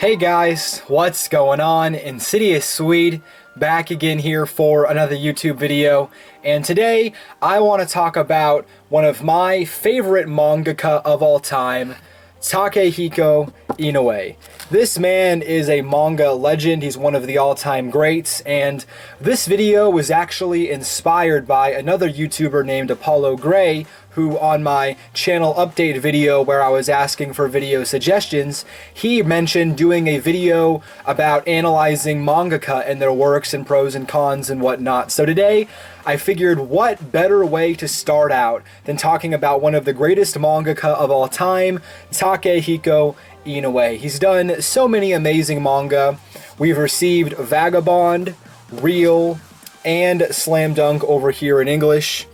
Hey guys, what's going on? InsidiousSwede back again here for another YouTube video, and today I want to talk about one of my favorite mangaka of all time, Takehiko Inoue. This man is a manga legend. He's one of the all-time greats, and this video was actually inspired by another YouTuber named Apollo Gray, who on my channel update video where I was asking for video suggestions, he mentioned doing a video about analyzing mangaka and their works and pros and cons and whatnot. So today, I figured what better way to start out than talking about one of the greatest mangaka of all time, Takehiko Inoue. He's done so many amazing manga. We've received Vagabond, Real, and Slam Dunk over here in English.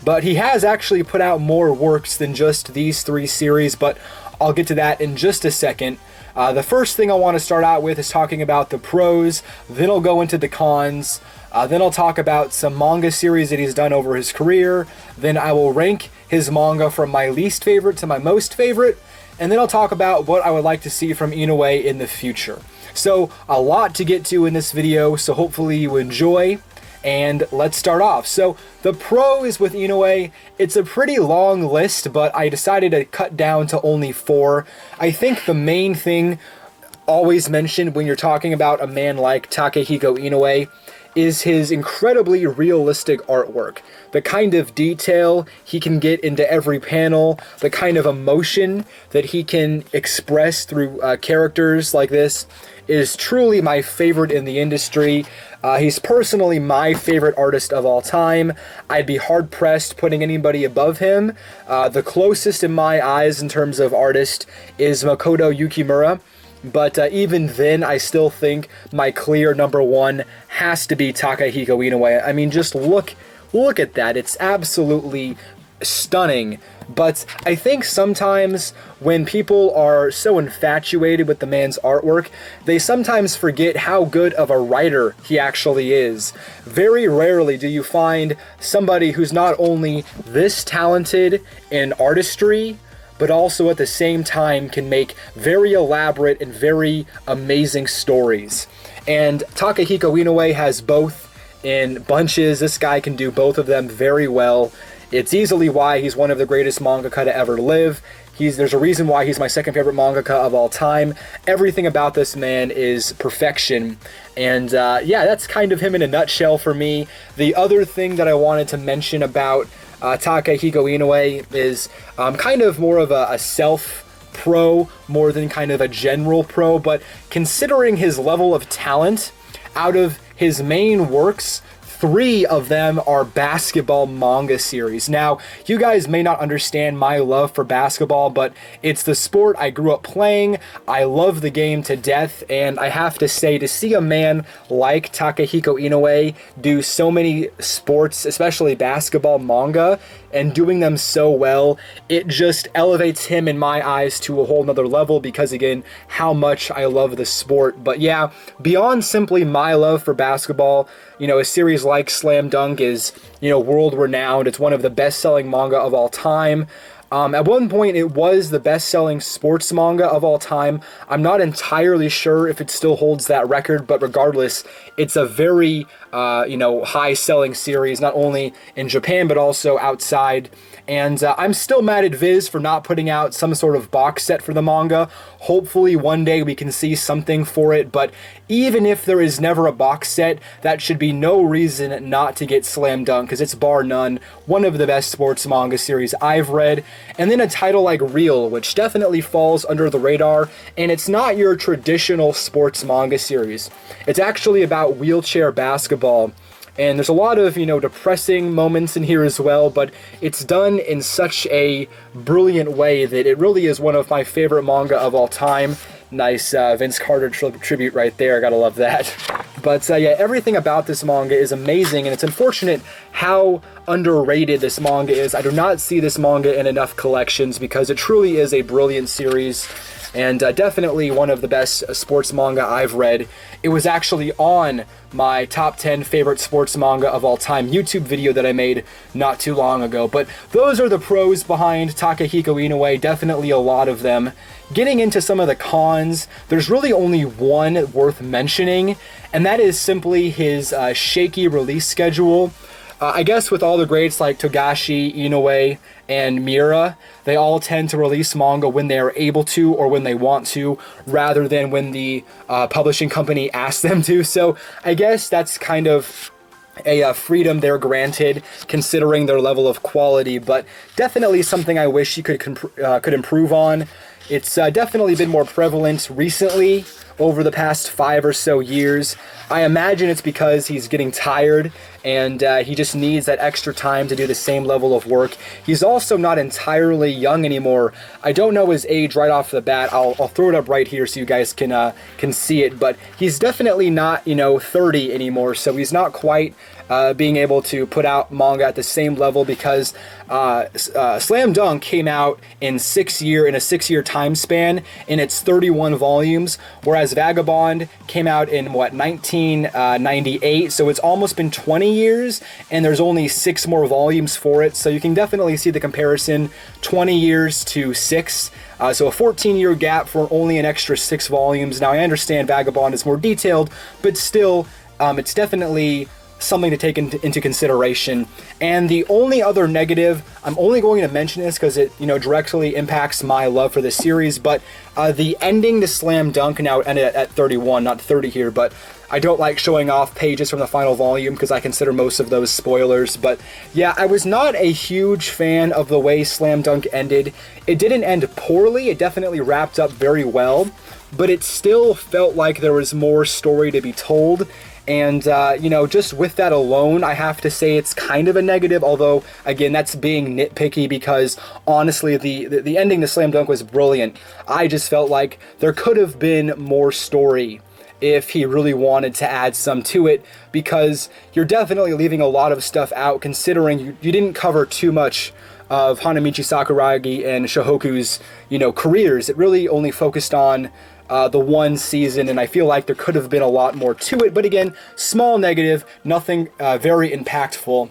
But he has actually put out more works than just these three series, but I'll get to that in just a second. The first thing I want to start out with is talking about the pros, then I'll go into the cons, then I'll talk about some manga series that he's done over his career, then I will rank his manga from my least favorite to my most favorite, and then I'll talk about what I would like to see from Inoue in the future. So, a lot to get to in this video, so hopefully you enjoy. And let's start off. So the pros with Inoue, it's a pretty long list, but I decided to cut down to only 4. I think the main thing always mentioned when you're talking about a man like Takehiko Inoue is his incredibly realistic artwork. The kind of detail he can get into every panel, the kind of emotion that he can express through characters like this is truly my favorite in the industry. He's personally my favorite artist of all time. I'd be hard-pressed putting anybody above him. The closest in my eyes in terms of artist is Makoto Yukimura, but even then I still think my clear number one has to be Takehiko Inoue. I mean, just look at that. It's absolutely stunning. But I think sometimes when people are so infatuated with the man's artwork, they sometimes forget how good of a writer he actually is. Very rarely do you find somebody who's not only this talented in artistry, but also at the same time can make very elaborate and very amazing stories. And Takehiko Inoue has both in bunches. This guy can do both of them very well. It's easily why he's one of the greatest mangaka to ever live. There's a reason why he's my second favorite mangaka of all time. Everything about this man is perfection. And yeah, that's kind of him in a nutshell for me. The other thing that I wanted to mention about Takehiko Inoue is kind of more of a self-pro more than kind of a general pro, but considering his level of talent, out of his main works, 3 of them are basketball manga series. Now, you guys may not understand my love for basketball, but it's the sport I grew up playing. I love the game to death, and I have to say, to see a man like Takehiko Inoue do so many sports, especially basketball manga, and doing them so well, it just elevates him in my eyes to a whole nother level because, again, how much I love the sport. But yeah, beyond simply my love for basketball, you know, a series like Slam Dunk is, you know, world-renowned. It's one of the best-selling manga of all time. At one point, it was the best-selling sports manga of all time. I'm not entirely sure if it still holds that record, but regardless, it's a very, you know, high-selling series, not only in Japan, but also outside. And I'm still mad at Viz for not putting out some sort of box set for the manga. Hopefully one day we can see something for it, but even if there is never a box set, that should be no reason not to get Slam Dunk, because it's bar none one of the best sports manga series I've read. And then a title like Real, which definitely falls under the radar, and it's not your traditional sports manga series. It's actually about wheelchair basketball. And there's a lot of, you know, depressing moments in here as well, but it's done in such a brilliant way that it really is one of my favorite manga of all time. Nice Vince Carter tribute right there, gotta love that. But yeah, everything about this manga is amazing, and it's unfortunate how underrated this manga is. I do not see this manga in enough collections because it truly is a brilliant series, and definitely one of the best sports manga I've read. It was actually on my top 10 favorite sports manga of all time YouTube video that I made not too long ago. But those are the pros behind Takehiko Inoue, definitely a lot of them. Getting into some of the cons, there's really only one worth mentioning, and that is simply his shaky release schedule. I guess with all the greats like Togashi, Inoue, and Miura, they all tend to release manga when they are able to or when they want to, rather than when the publishing company asks them to. So I guess that's kind of a freedom they're granted, considering their level of quality, but definitely something I wish he could improve on. It's definitely been more prevalent recently, over the past 5 or so years. I imagine it's because he's getting tired and he just needs that extra time to do the same level of work. He's also not entirely young anymore. I don't know his age right off the bat. I'll throw it up right here so you guys can see it, but he's definitely not, 30 anymore, so he's not quite being able to put out manga at the same level because Slam Dunk came out in a 6-year time span in its 31 volumes, whereas Vagabond came out in 1998, so it's almost been 20 years, and there's only 6 more volumes for it, so you can definitely see the comparison, 20 years to 6. So a 14-year gap for only an extra 6 volumes. Now I understand Vagabond is more detailed, but still, it's definitely something to take into consideration. And the only other negative, I'm only going to mention this because it directly impacts my love for this series, but the ending to Slam Dunk, now it ended at 31, not 30 here, but I don't like showing off pages from the final volume because I consider most of those spoilers. But yeah, I was not a huge fan of the way Slam Dunk ended. It didn't end poorly, it definitely wrapped up very well, but it still felt like there was more story to be told. And, just with that alone, I have to say it's kind of a negative, although, again, that's being nitpicky because, honestly, the ending to Slam Dunk was brilliant. I just felt like there could have been more story if he really wanted to add some to it, because you're definitely leaving a lot of stuff out, considering you didn't cover too much of Hanamichi Sakuragi and Shohoku's, careers. It really only focused on the one season, and I feel like there could have been a lot more to it, but again, small negative, nothing very impactful.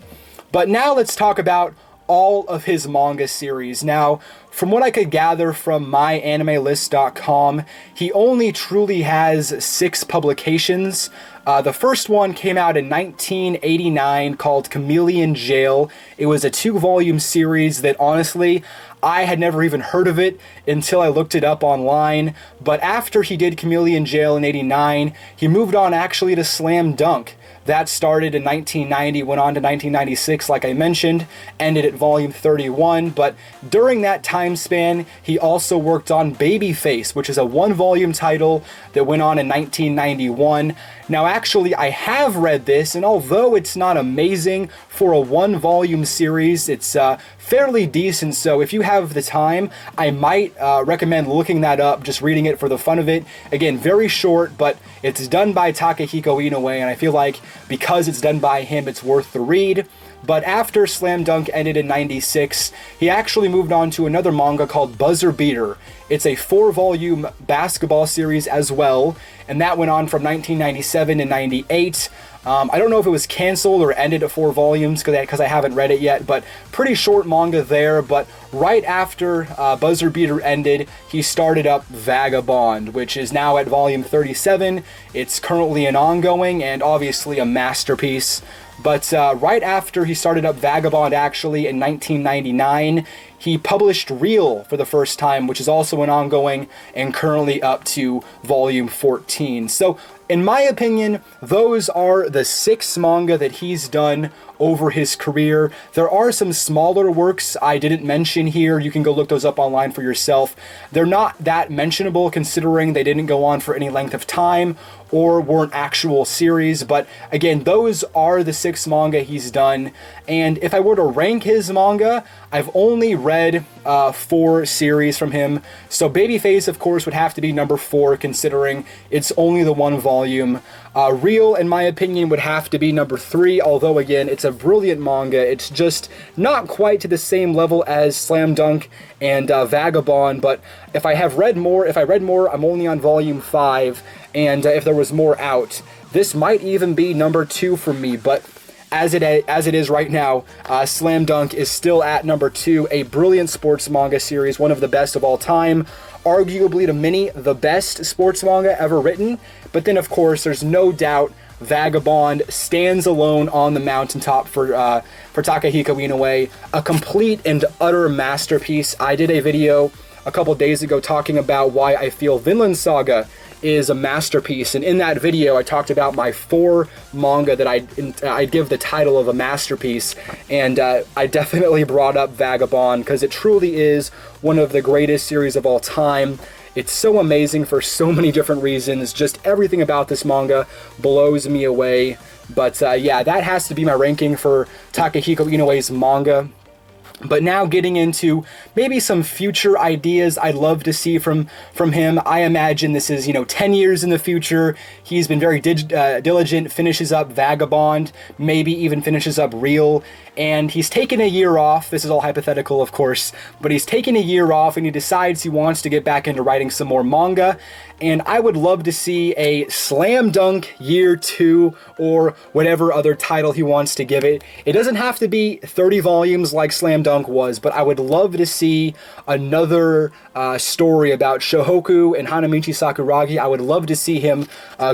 But now let's talk about all of his manga series. Now, from what I could gather from myanimelist.com, he only truly has 6 publications. The first one came out in 1989 called Chameleon Jail. It was a 2-volume series that, honestly, I had never even heard of it until I looked it up online. But after he did Chameleon Jail in 89, he moved on actually to Slam Dunk. That started in 1990, went on to 1996, like I mentioned, ended at volume 31, but during that time span, he also worked on Babyface, which is a 1-volume title that went on in 1991. Now, actually, I have read this, and although it's not amazing for a 1-volume series, it's fairly decent, so if you have the time, I might recommend looking that up, just reading it for the fun of it. Again, very short, but it's done by Takehiko Inoue, and I feel like because it's done by him, it's worth the read. But after Slam Dunk ended in 96, he actually moved on to another manga called Buzzer Beater. It's a 4-volume basketball series as well, and that went on from 1997 to 98. I don't know if it was canceled or ended at 4 volumes because I haven't read it yet, but pretty short manga there. But right after Buzzer Beater ended, he started up Vagabond, which is now at volume 37. It's currently an ongoing and obviously a masterpiece. But right after he started up Vagabond, actually, in 1999, he published Real for the first time, which is also an ongoing and currently up to volume 14. So, in my opinion, those are the 6 manga that he's done over his career. There are some smaller works I didn't mention here. You can go look those up online for yourself. They're not that mentionable considering they didn't go on for any length of time or weren't actual series, but again, those are the 6 manga he's done. And if I were to rank his manga, I've only read 4 series from him. So Babyface, of course, would have to be number 4 considering it's only the 1 volume. volume. Real, in my opinion, would have to be number 3, although again, it's a brilliant manga. It's just not quite to the same level as Slam Dunk and Vagabond, but if I read more, I'm only on volume 5, and if there was more out, this might even be number 2 for me, but as it is right now, Slam Dunk is still at number 2, a brilliant sports manga series, one of the best of all time, arguably to many, the best sports manga ever written. But then, of course, there's no doubt Vagabond stands alone on the mountaintop for Takehiko Inoue, a complete and utter masterpiece. I did a video a couple days ago talking about why I feel Vinland Saga is a masterpiece, and in that video I talked about my 4 manga that I'd give the title of a masterpiece, and I definitely brought up Vagabond because it truly is one of the greatest series of all time. It's so amazing for so many different reasons. Just everything about this manga blows me away. But yeah, that has to be my ranking for Takehiko Inoue's manga. But now getting into maybe some future ideas I'd love to see from him. I imagine this is, 10 years in the future. He's been very diligent, finishes up Vagabond, maybe even finishes up Real, and he's taken a year off. This is all hypothetical, of course, but he's taken a year off and he decides he wants to get back into writing some more manga. And I would love to see a Slam Dunk Year 2 or whatever other title he wants to give it. It doesn't have to be 30 volumes like Slam Dunk was, but I would love to see another story about Shohoku and Hanamichi Sakuragi. I would love to see him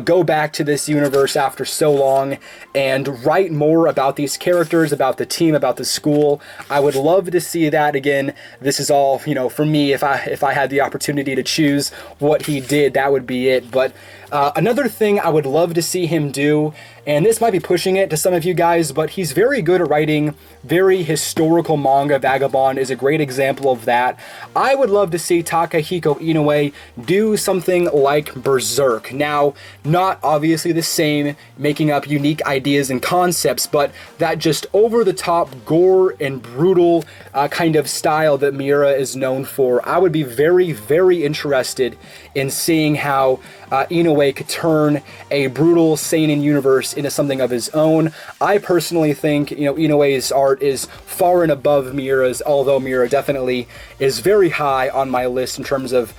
go back to this universe after so long and write more about these characters, about the team, about the school. I would love to see that again. This is all, for me, if I had the opportunity to choose what he did, that would be it. But another thing I would love to see him do, and this might be pushing it to some of you guys, but he's very good at writing very historical manga. Vagabond is a great example of that. I would love to see Takehiko Inoue do something like Berserk. Now, not obviously the same, making up unique ideas and concepts, but that just over-the-top gore and brutal kind of style that Miura is known for. I would be very, very interested in seeing how Inoue could turn a brutal seinen universe into something of his own. I personally think, Inoue's art is far and above Miura's, although Miura definitely is very high on my list in terms of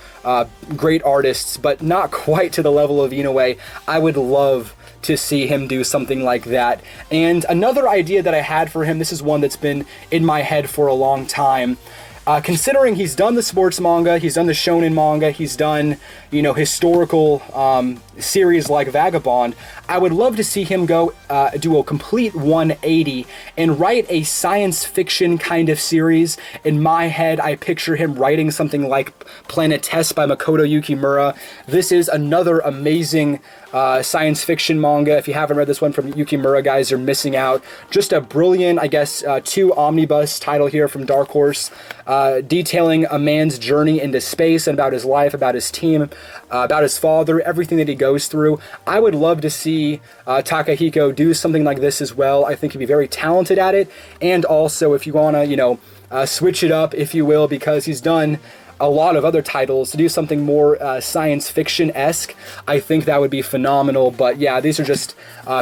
great artists, but not quite to the level of Inoue. I would love to see him do something like that. And another idea that I had for him, this is one that's been in my head for a long time. Considering he's done the sports manga, he's done the shonen manga, he's done, historical series like Vagabond, I would love to see him go do a complete 180 and write a science fiction kind of series. In my head, I picture him writing something like Planet Test by Makoto Yukimura. This is another amazing science fiction manga. If you haven't read this one from Yukimura, guys, you're missing out. Just a brilliant, 2 omnibus title here from Dark Horse, detailing a man's journey into space and about his life, about his team, about his father, everything that he goes through. I would love to see Takehiko do something like this as well. I think he'd be very talented at it. And also, if you want to, switch it up, if you will, because he's done a lot of other titles, to do something more science fiction-esque, I think that would be phenomenal. But yeah, these are just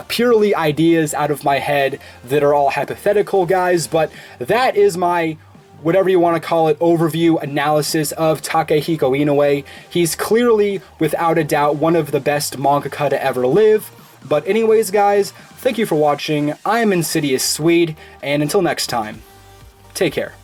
purely ideas out of my head that are all hypothetical, guys. But that is my, whatever you want to call it, overview analysis of Takehiko Inoue. He's clearly, without a doubt, one of the best mangaka to ever live. But anyways, guys, thank you for watching. I am InsidiousSwede, and until next time, take care.